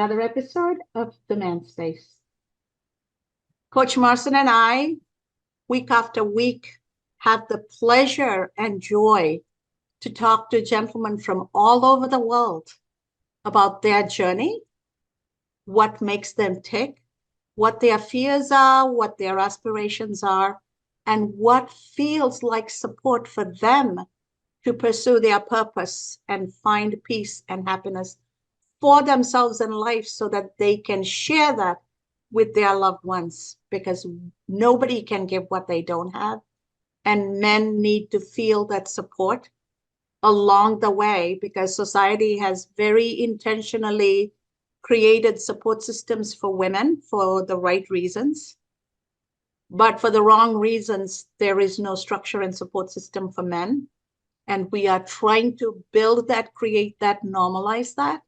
another episode of The Man Space. Coach Marson and I, week after week, have the pleasure and joy to talk to gentlemen from all over the world about their journey, what makes them tick, what their fears are, what their aspirations are, and what feels like support for them to pursue their purpose and find peace and happiness for themselves in life so that they can share that with their loved ones, because nobody can give what they don't have. And men need to feel that support along the way, because society has very intentionally created support systems for women for the right reasons. But for the wrong reasons, there is no structure and support system for men. And we are trying to build that, create that, normalize that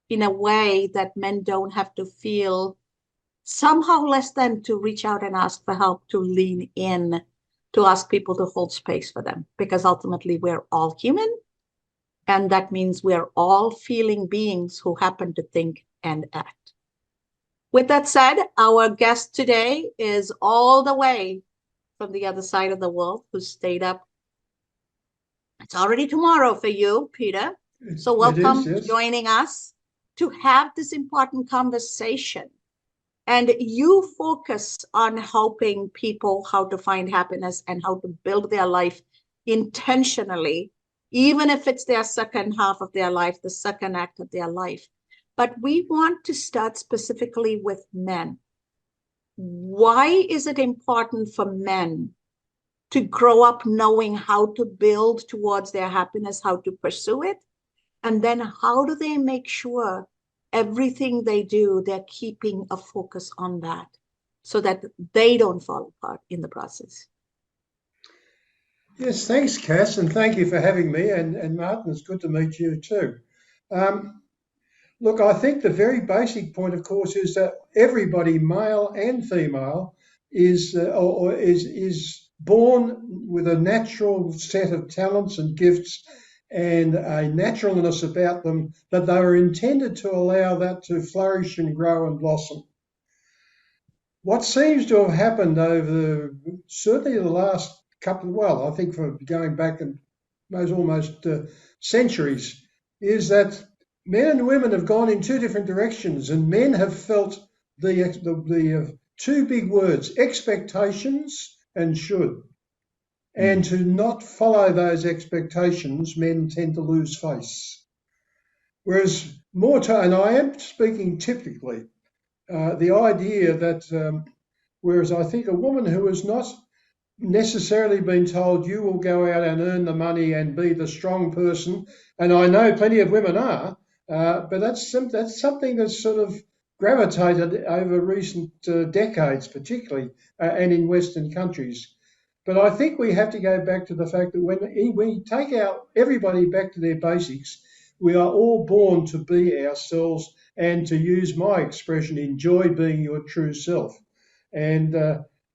in a way that men don't have to feel somehow less than to reach out and ask for help, to lean in, to ask people to hold space for them, because ultimately we're all human. And that means we're all feeling beings who happen to think and act. With that said, our guest today is all the way from the other side of the world, who stayed up. It's already tomorrow for you, Peter. So welcome, yes, joining us to have this important conversation. And you focus on helping people how to find happiness and how to build their life intentionally, even if it's their second half of their life, the second act of their life. But we want to start specifically with men. Why is it important for men to grow up knowing how to build towards their happiness, how to pursue it? And then how do they make sure everything they do, they're keeping a focus on that so that they don't fall apart in the process? Yes, thanks, Cass, and thank you for having me. And Martin, it's good to meet you too. Look, I think the very basic point, of course, is that everybody, male and female, is born with a natural set of talents and gifts and a naturalness about them that they were intended to allow that to flourish and grow and blossom. What seems to have happened over certainly the last couple, well, I think for going back and almost centuries, is that men and women have gone in two different directions, and men have felt the two big words, expectations and should. And to not follow those expectations, men tend to lose face. Whereas and I am speaking typically, the idea that, whereas I think a woman who has not necessarily been told you will go out and earn the money and be the strong person, and I know plenty of women are, but that's something that's sort of gravitated over recent decades, particularly, and in Western countries. But I think we have to go back to the fact that when we take everybody back to their basics, we are all born to be ourselves and, to use my expression, enjoy being your true self. And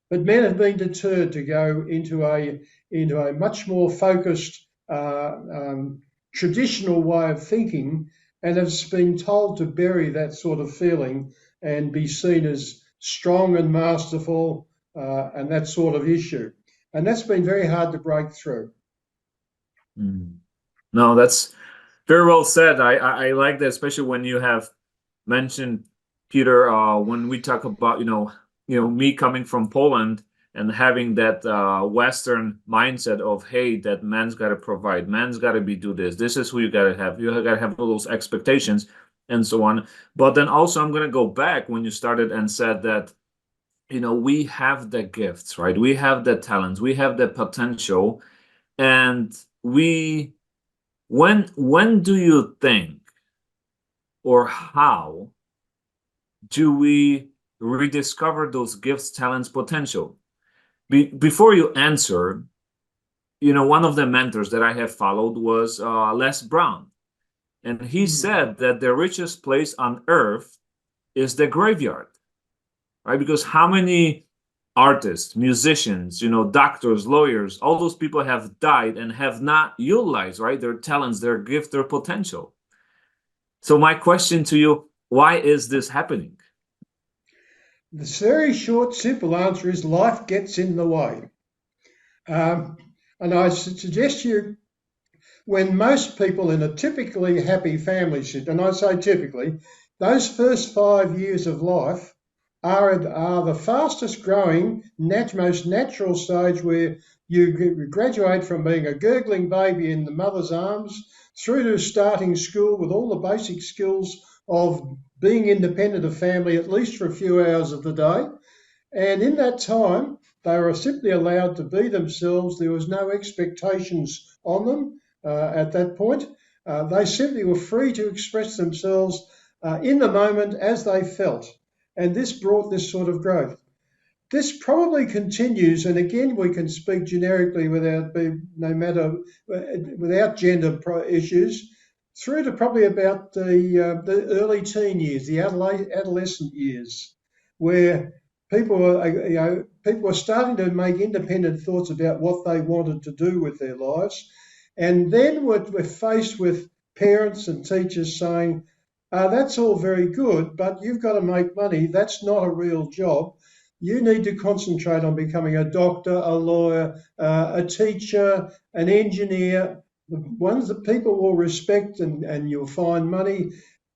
but men have been deterred to go into a much more focused, traditional way of thinking, and have been told to bury that sort of feeling and be seen as strong and masterful, and that sort of issue. And that's been very hard to break through. No, that's very well said. I like that, especially when you have mentioned, Peter, when we talk about, me coming from Poland and having that Western mindset of, hey, that man's got to provide, man's got to do this. This is who you got to have. You got to have all those expectations and so on. But then also I'm going to go back when you started and said that, we have the gifts, right? We have the talents, we have the potential. And when do you think, or how do we rediscover those gifts, talents, potential? Before you answer, one of the mentors that I have followed was Les Brown. And he said that the richest place on earth is the graveyard, right? Because how many artists, musicians, doctors, lawyers, all those people have died and have not utilized, right, their talents, their gift, their potential. So my question to you, why is this happening? The very short, simple answer is life gets in the way. And I suggest you, when most people in a typically happy family, and I say typically, those first 5 years of life are the fastest growing, most natural stage where you graduate from being a gurgling baby in the mother's arms through to starting school with all the basic skills of being independent of family, at least for a few hours of the day. And in that time, they were simply allowed to be themselves. There was no expectations on them at that point. They simply were free to express themselves in the moment as they felt. And this brought this sort of growth. This probably continues, and again, we can speak generically without gender issues, through to probably about the early teen years, the adolescent years, where people were starting to make independent thoughts about what they wanted to do with their lives, and then we're faced with parents and teachers saying, "That's all very good, but you've got to make money. That's not a real job. You need to concentrate on becoming a doctor, a lawyer, a teacher, an engineer, the ones that people will respect and you'll find money.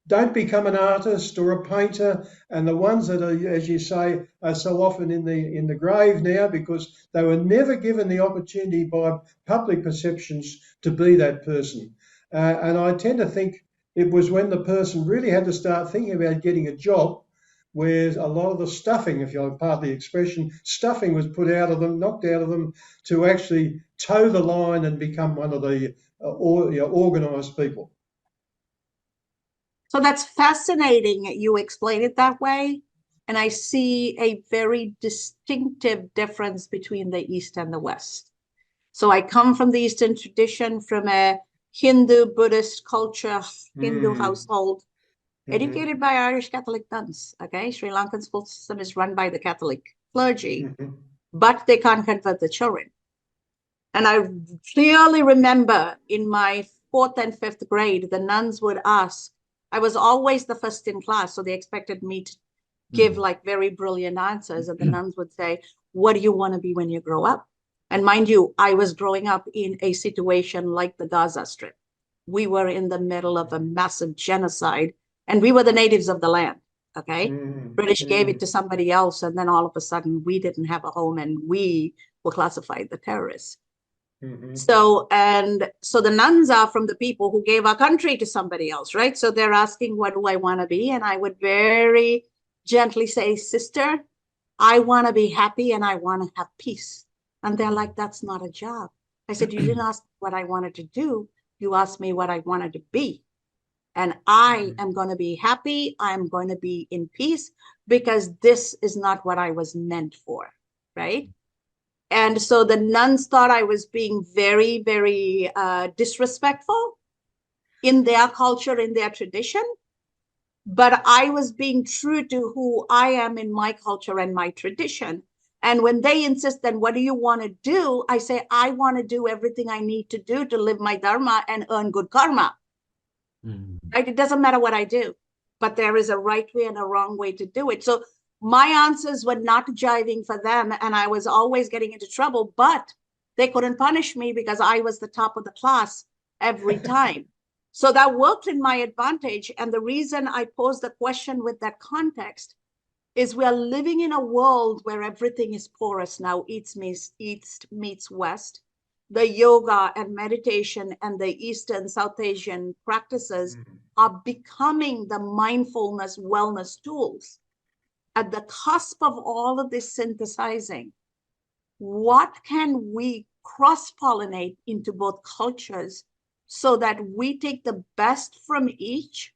Don't become an artist or a painter." And the ones that are, as you say, are so often in the grave now because they were never given the opportunity by public perceptions to be that person. And I tend to think it was when the person really had to start thinking about getting a job where a lot of the stuffing, if you'll pardon the expression, stuffing was put out of them, knocked out of them to actually toe the line and become one of the organised people. So that's fascinating. You explain it that way. And I see a very distinctive difference between the East and the West. So I come from the Eastern tradition, from a Hindu, Buddhist culture, Hindu household, educated by Irish Catholic nuns. Okay, Sri Lankan school system is run by the Catholic clergy, but they can't convert the children. And I clearly remember in my 4th and 5th grade, the nuns would ask, I was always the first in class, so they expected me to give like very brilliant answers. And the nuns would say, what do you want to be when you grow up? And mind you, I was growing up in a situation like the Gaza Strip. We were in the middle of a massive genocide, and we were the natives of the land. Okay. British gave it to somebody else, and then all of a sudden we didn't have a home and we were classified the terrorists. So the nuns are from the people who gave our country to somebody else, right? So they're asking, what do I want to be? And I would very gently say, sister, I want to be happy and I want to have peace. And they're like, that's not a job. I said, you didn't ask what I wanted to do. You asked me what I wanted to be. And I am going to be happy. I'm going to be in peace because this is not what I was meant for, right? And so the nuns thought I was being very, very disrespectful in their culture, in their tradition. But I was being true to who I am in my culture and my tradition. And when they insist, then what do you want to do? I say, I want to do everything I need to do to live my dharma and earn good karma. Right? It doesn't matter what I do, but there is a right way and a wrong way to do it. So my answers were not jiving for them, and I was always getting into trouble, but they couldn't punish me because I was the top of the class every time. So that worked in my advantage. And the reason I posed the question with that context is we are living in a world where everything is porous now. East meets West. The yoga and meditation and the Eastern South Asian practices are becoming the mindfulness wellness tools. At the cusp of all of this synthesizing, what can we cross-pollinate into both cultures so that we take the best from each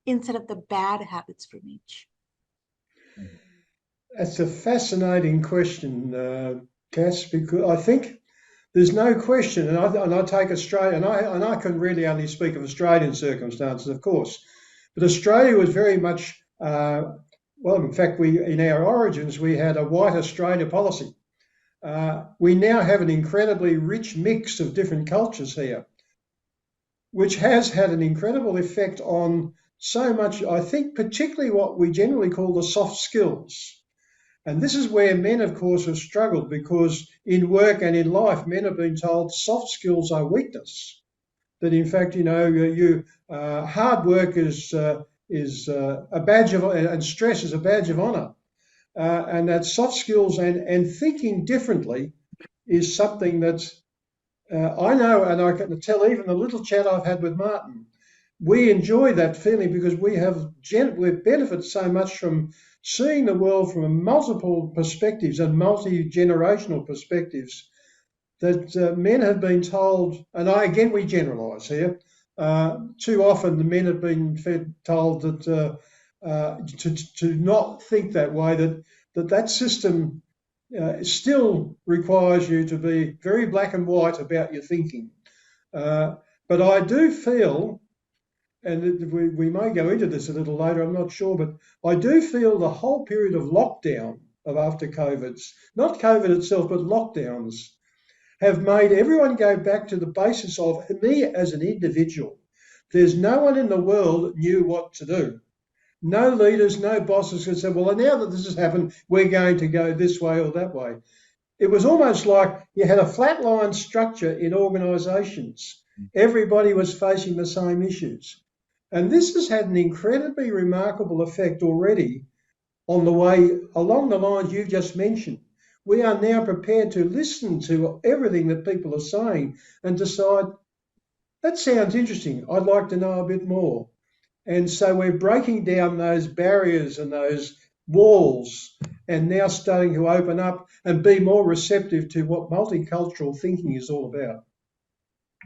instead of the bad habits from each? That's a fascinating question, Cass, because I think there's no question, and I take Australia, and I can really only speak of Australian circumstances, of course, but Australia was very much, well, in fact, in our origins, we had a white Australia policy. We now have an incredibly rich mix of different cultures here, which has had an incredible effect on so much, I think, particularly what we generally call the soft skills. And this is where men, of course, have struggled, because in work and in life, men have been told soft skills are weakness. That in fact, hard work is a badge of, and stress is a badge of honour, and that soft skills and thinking differently is something that I know, and I can tell even the little chat I've had with Martin, we enjoy that feeling because we've benefited so much from seeing the world from multiple perspectives and multi-generational perspectives, that men have been told, and we generalise here, too often the men have been told that to not think that way, that system still requires you to be very black and white about your thinking. But I do feel, and we may go into this a little later, I'm not sure, but I do feel the whole period of lockdown of after COVID's, not COVID itself, but lockdowns, have made everyone go back to the basis of me as an individual. There's no one in the world knew what to do. No leaders, no bosses could say, well, now that this has happened, we're going to go this way or that way. It was almost like you had a flatline structure in organisations. Everybody was facing the same issues. And this has had an incredibly remarkable effect already on the way, along the lines you've just mentioned. We are now prepared to listen to everything that people are saying and decide, that sounds interesting, I'd like to know a bit more. And so we're breaking down those barriers and those walls and now starting to open up and be more receptive to what multicultural thinking is all about.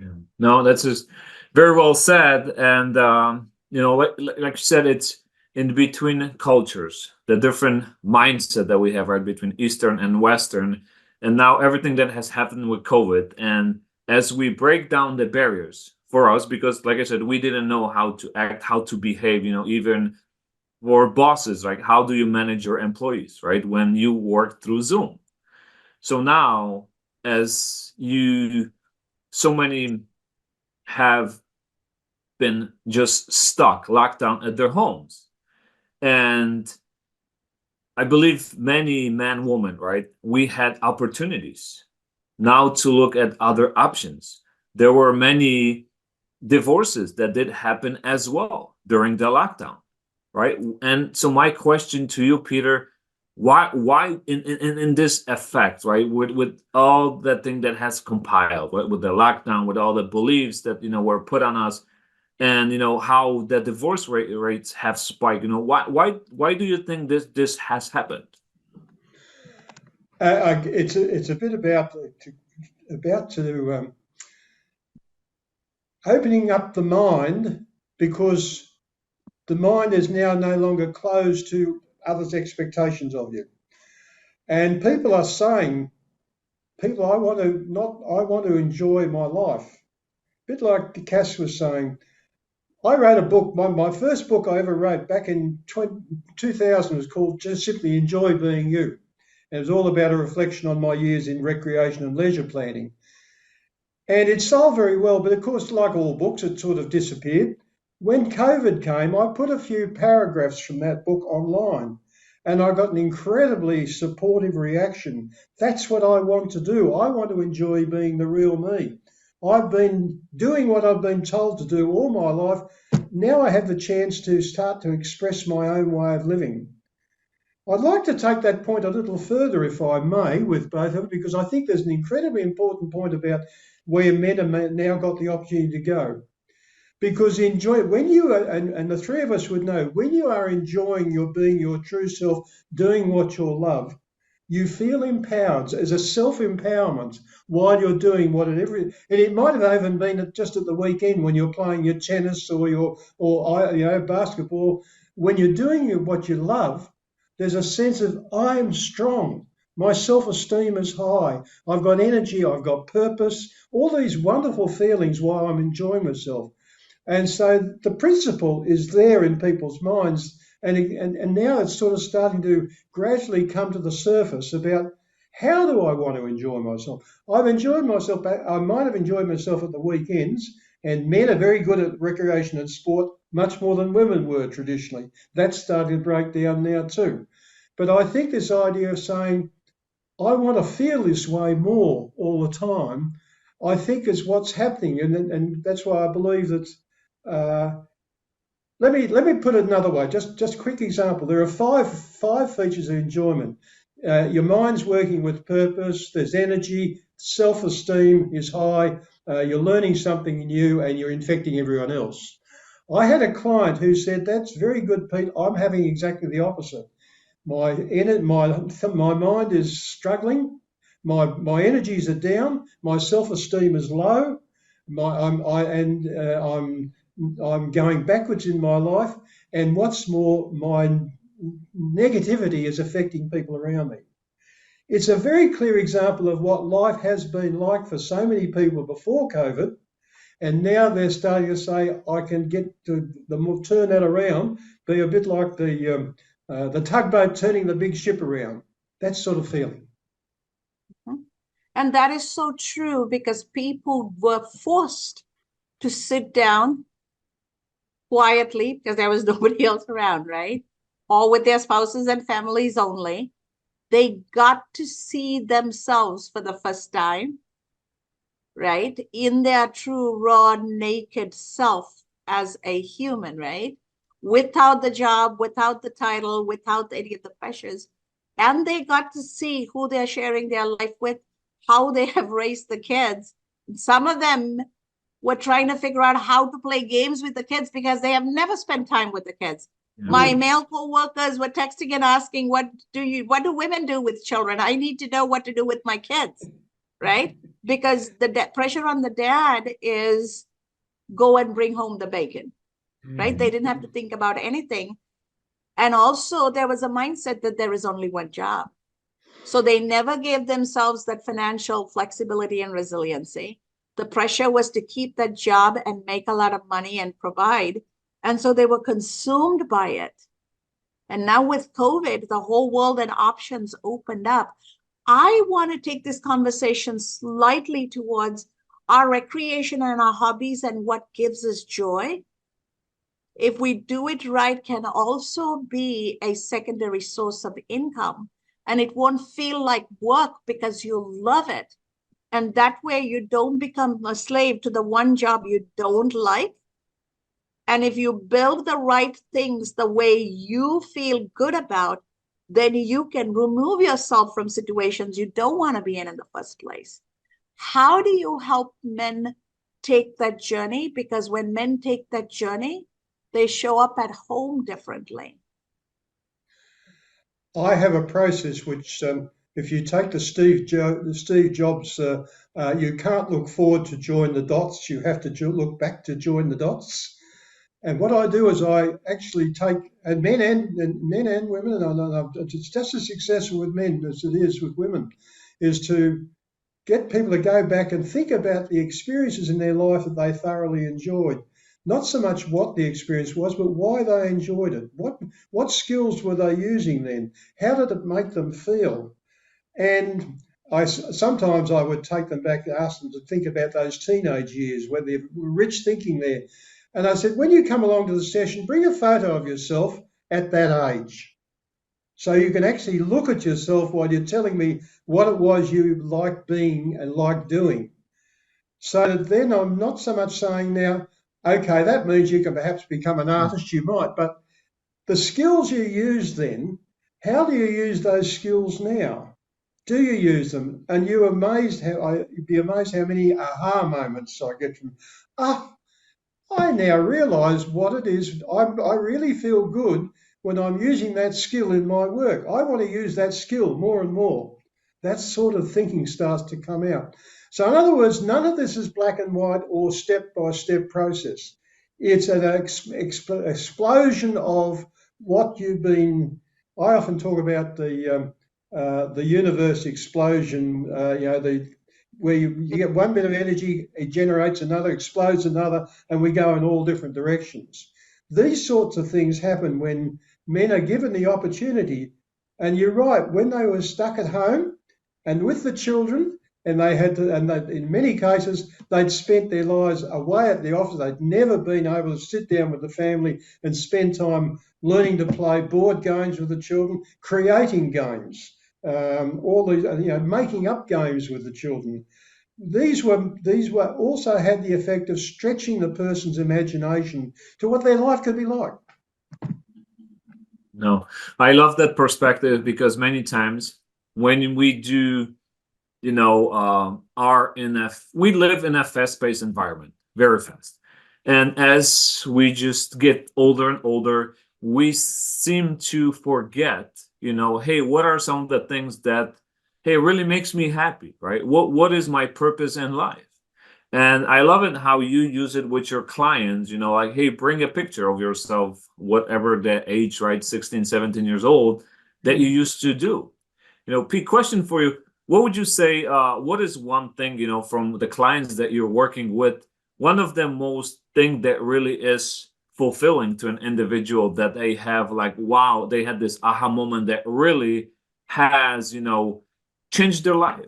Yeah. No, that's just very well said. And, like you said, it's in between cultures, the different mindset that we have, right, between Eastern and Western. And now everything that has happened with COVID. And as we break down the barriers for us, because like I said, we didn't know how to act, how to behave, even for bosses, like how do you manage your employees, right, when you work through Zoom. So now, as so many have been just stuck, locked down at their homes. And I believe many men, women, right, we had opportunities now to look at other options. There were many divorces that did happen as well during the lockdown, right? And so my question to you, Peter, why in this effect, right, with all that thing that has compiled, right, with the lockdown, with all the beliefs that were put on us, and how the divorce rates have spiked, why do you think this has happened? It's a bit about opening up the mind, because the mind is now no longer closed to others' expectations of you. And people are saying, I want to enjoy my life. A bit like Cass was saying, I wrote a book, my first book I ever wrote back in 2000 was called just simply Enjoy Being You. And it was all about a reflection on my years in recreation and leisure planning. And it sold very well, but of course, like all books, it sort of disappeared. When COVID came, I put a few paragraphs from that book online, and I got an incredibly supportive reaction. That's what I want to do. I want to enjoy being the real me. I've been doing what I've been told to do all my life. Now I have the chance to start to express my own way of living. I'd like to take that point a little further, if I may, with both of them, because I think there's an incredibly important point about where men have now got the opportunity to go. Because when you are, and the three of us would know, when you are enjoying your being your true self, doing what you love, you feel empowered. As a self-empowerment while you're doing and it might have even been just at the weekend when you're playing your tennis or basketball. When you're doing what you love, there's a sense of I am strong. My self-esteem is high. I've got energy. I've got purpose. All these wonderful feelings while I'm enjoying myself. And so the principle is there in people's minds. And now it's sort of starting to gradually come to the surface about how do I want to enjoy myself? I've enjoyed myself. I might have enjoyed myself at the weekends, and men are very good at recreation and sport. much more than women were traditionally. That's starting to break down now too. But I think this idea of saying, I want to feel this way more all the time, I think is what's happening. And that's why I believe that, let me put it another way, just a quick example. There are five features of enjoyment. Your mind's working with purpose, there's energy, self-esteem is high, you're learning something new, and you're infecting everyone else. I had a client who said, that's very good, Pete, I'm having exactly the opposite. My mind is struggling, my energies are down, my self-esteem is low, I'm going backwards in my life, and what's more, my negativity is affecting people around me. It's a very clear example of what life has been like for so many people before COVID, and now they're starting to say, I can get to turn that around, be a bit like the tugboat turning the big ship around. That sort of feeling. And that is so true, because people were forced to sit down quietly because there was nobody else around, right? Or with their spouses and families only. They got to see themselves for the first time, right? In their true, raw, naked self as a human, right? Without the job, without the title, without any of the pressures. And they got to see who they're sharing their life with, how they have raised the kids. Some of them were trying to figure out how to play games with the kids because they have never spent time with the kids. Yeah. My male co-workers were texting and asking, what do women do with children? I need to know what to do with my kids, right? Because the pressure on the dad is go and bring home the bacon, right? They didn't have to think about anything. And also there was a mindset that there is only one job. So they never gave themselves that financial flexibility and resiliency. The pressure was to keep that job and make a lot of money and provide. And so they were consumed by it. And now with COVID, the whole world and options opened up. I want to take this conversation slightly towards our recreation and our hobbies and what gives us joy. If we do it right, can also be a secondary source of income. And it won't feel like work because you love it. And that way you don't become a slave to the one job you don't like. And if you build the right things the way you feel good about, then you can remove yourself from situations you don't want to be in the first place. How do you help men take that journey? Because when men take that journey, they show up at home differently. I have a process which, if you take the Steve Jobs, you can't look forward to join the dots. You have to look back to join the dots. And what I do is I actually take, and men and women, and it's just as successful with men as it is with women, is to get people to go back and think about the experiences in their life that they thoroughly enjoyed. Not so much what the experience was, but why they enjoyed it. What skills were they using then? How did it make them feel? And sometimes I would take them back and ask them to think about those teenage years where they're rich thinking there. And I said, when you come along to the session, bring a photo of yourself at that age. So you can actually look at yourself while you're telling me what it was you liked being and liked doing. So that then I'm not so much saying now, okay, that means you can perhaps become an artist, you might, but the skills you use then, how do you use those skills now? Do you use them? And you'd be amazed how many aha moments I get from, I now realise what it is. I really feel good when I'm using that skill in my work. I want to use that skill more and more. That sort of thinking starts to come out. So in other words, none of this is black and white or step-by-step process. It's an explosion of what you've been. I often talk about the universe explosion. Where you get one bit of energy, it generates another, explodes another, and we go in all different directions. These sorts of things happen when men are given the opportunity. And you're right, when they were stuck at home and with the children and they had to, and they, in many cases, they'd spent their lives away at the office. They'd never been able to sit down with the family and spend time learning to play board games with the children, creating games, all these, making up games with the children. These were also had the effect of stretching the person's imagination to what their life could be like. No, I love that perspective, because many times when we do, we live in a fast-paced environment, very fast. And as we just get older and older, we seem to forget, hey, what are some of the things that, hey, really makes me happy, right? What is my purpose in life? And I love it how you use it with your clients, like, hey, bring a picture of yourself, whatever that age, right? 16, 17 years old, that you used to do. Pete, question for you. What would you say, what is one thing, from the clients that you're working with, one of the most thing that really is fulfilling to an individual, that they have like, wow, they had this aha moment that really has, changed their life?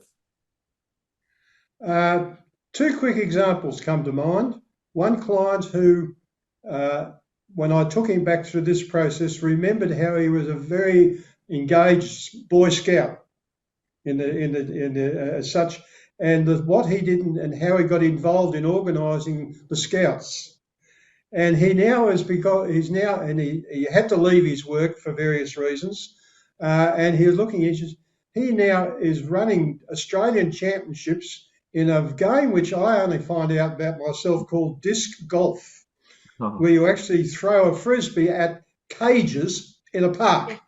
Two quick examples come to mind. One client who, when I took him back through this process, remembered how he was a very engaged Boy Scout as such, and what he did and how he got involved in organising the Scouts. And he now he had to leave his work for various reasons, and he was looking issues. He now is running Australian championships in a game which I only find out about myself, called disc golf, where you actually throw a frisbee at cages in a park.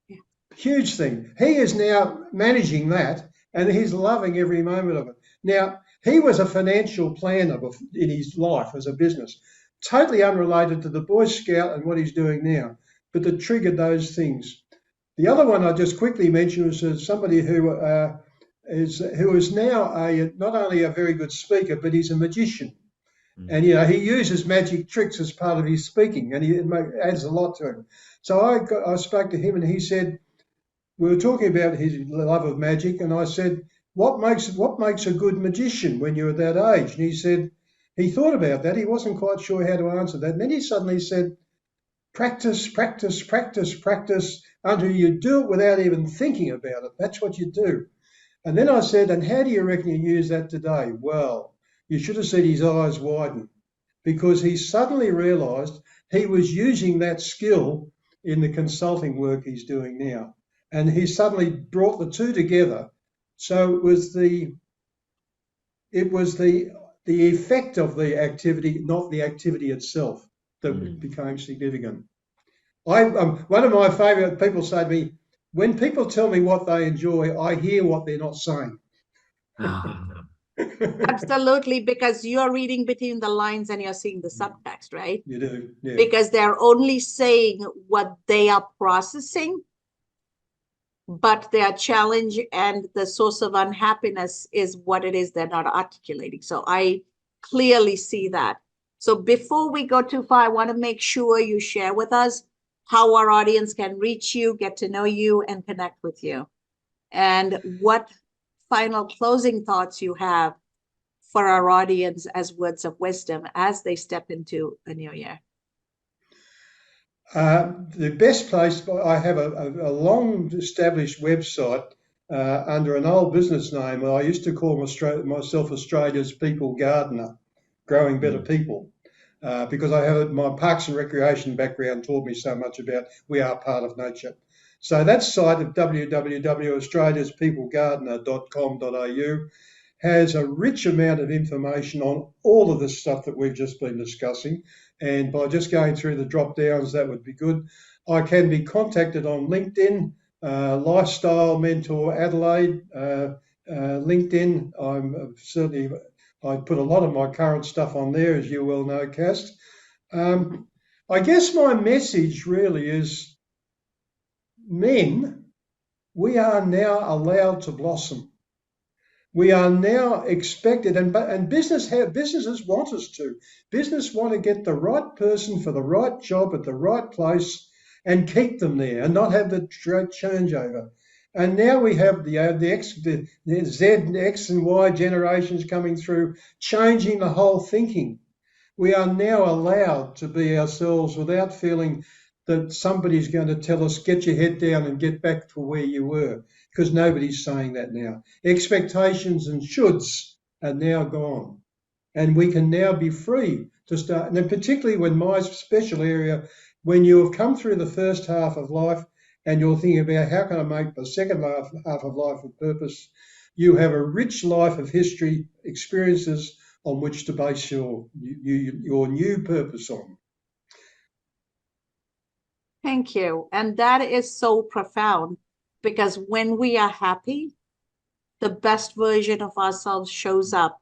Yeah. Huge thing. He is now managing that, and he's loving every moment of it. Now, he was a financial planner in his life as a business, totally unrelated to the Boy Scout and what he's doing now, but that triggered those things. The other one I just quickly mentioned was somebody who is now not only a very good speaker, but he's a magician. And, he uses magic tricks as part of his speaking, and it adds a lot to him. So I spoke to him, and he said, we were talking about his love of magic, and I said, what makes a good magician when you're at that age? And he said, he thought about that. He wasn't quite sure how to answer that. And then he suddenly said, practice, practice, practice, practice until you do it without even thinking about it. That's what you do. And then I said, and how do you reckon you use that today? Well, you should have seen his eyes widen, because he suddenly realised he was using that skill in the consulting work he's doing now. And he suddenly brought the two together. So it was the effect of the activity, not the activity itself, that became significant. One of my favourite people say to me, when people tell me what they enjoy, I hear what they're not saying. Absolutely, because you're reading between the lines and you're seeing the subtext, right? You do, yeah. Because they're only saying what they are processing, but their challenge and the source of unhappiness is what it is they're not articulating. So I clearly see that. So before we go too far, I want to make sure you share with us how our audience can reach you, get to know you, and connect with you. And what final closing thoughts you have for our audience as words of wisdom as they step into a new year. The best place, I have a long established website under an old business name. I used to call myself Australia's People Gardener, Growing Better People, because I have my Parks and Recreation background taught me so much about we are part of nature. So that site of www.australiaspeoplegardener.com.au has a rich amount of information on all of this stuff that we've just been discussing. And by just going through the drop downs, that would be good. I can be contacted on LinkedIn, Lifestyle Mentor Adelaide, LinkedIn. I put a lot of my current stuff on there, as you well know, Cass. I guess my message really is, men, we are now allowed to blossom. We are now expected, and businesses want us to. Business want to get the right person for the right job at the right place and keep them there and not have the changeover. And now we have the Z, X and Y generations coming through, changing the whole thinking. We are now allowed to be ourselves without feeling that somebody's going to tell us, get your head down and get back to where you were, because nobody's saying that now. Expectations and shoulds are now gone. And we can now be free to start, and particularly when my special area, when you have come through the first half of life and you're thinking about how can I make the second half of life of purpose, you have a rich life of history, experiences on which to base your new purpose on. Thank you. And that is so profound, because when we are happy, the best version of ourselves shows up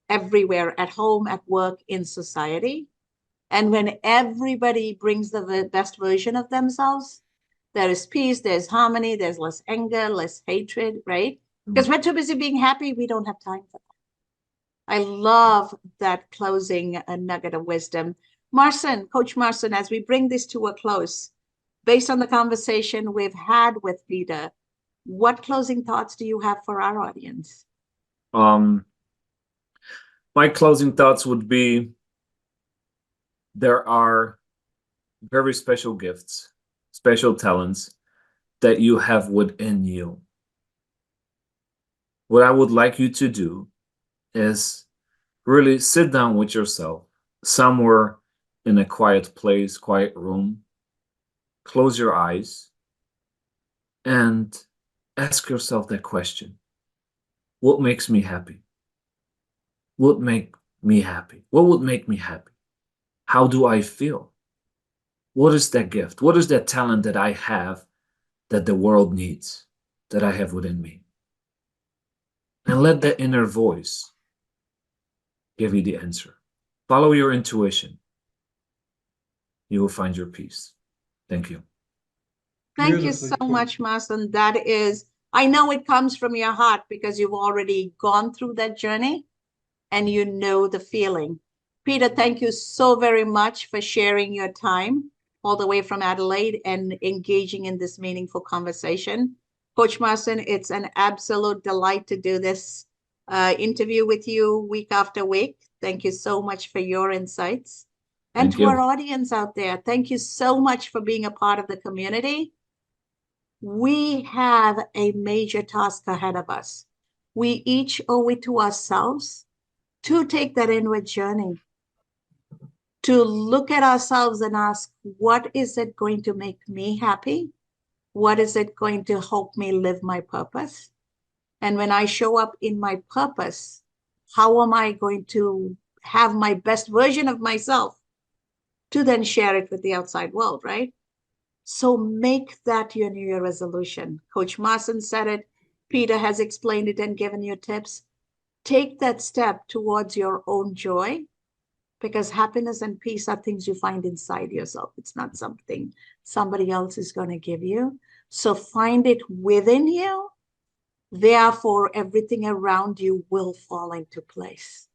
everywhere, at home, at work, in society. And when everybody brings the best version of themselves, there is peace, there's harmony, there's less anger, less hatred, right? Because we're too busy being happy, we don't have time for that. I love that closing nugget of wisdom. Marcin, Coach Marcin, as we bring this to a close, based on the conversation we've had with Peter, what closing thoughts do you have for our audience? My closing thoughts would be, there are very special gifts, special talents that you have within you. What I would like you to do is really sit down with yourself somewhere in a quiet place, quiet room, close your eyes, and ask yourself that question. What makes me happy? What make me happy? What would make me happy? How do I feel? What is that gift? What is that talent that I have that the world needs, that I have within me? And let that inner voice give you the answer. Follow your intuition. You will find your peace. Thank you. Thank you so much, Marcin. That is, I know it comes from your heart because you've already gone through that journey and you know the feeling. Peter, thank you so very much for sharing your time all the way from Adelaide and engaging in this meaningful conversation. Coach Marcin, it's an absolute delight to do this interview with you week after week. Thank you so much for your insights. And to our audience out there, thank you so much for being a part of the community. We have a major task ahead of us. We each owe it to ourselves to take that inward journey, to look at ourselves and ask, what is it going to make me happy? What is it going to help me live my purpose? And when I show up in my purpose, how am I going to have my best version of myself to then share it with the outside world, right? So make that your New Year resolution. Coach Marcin said it. Peter has explained it and given you tips. Take that step towards your own joy, because happiness and peace are things you find inside yourself. It's not something somebody else is going to give you. So find it within you. Therefore, everything around you will fall into place.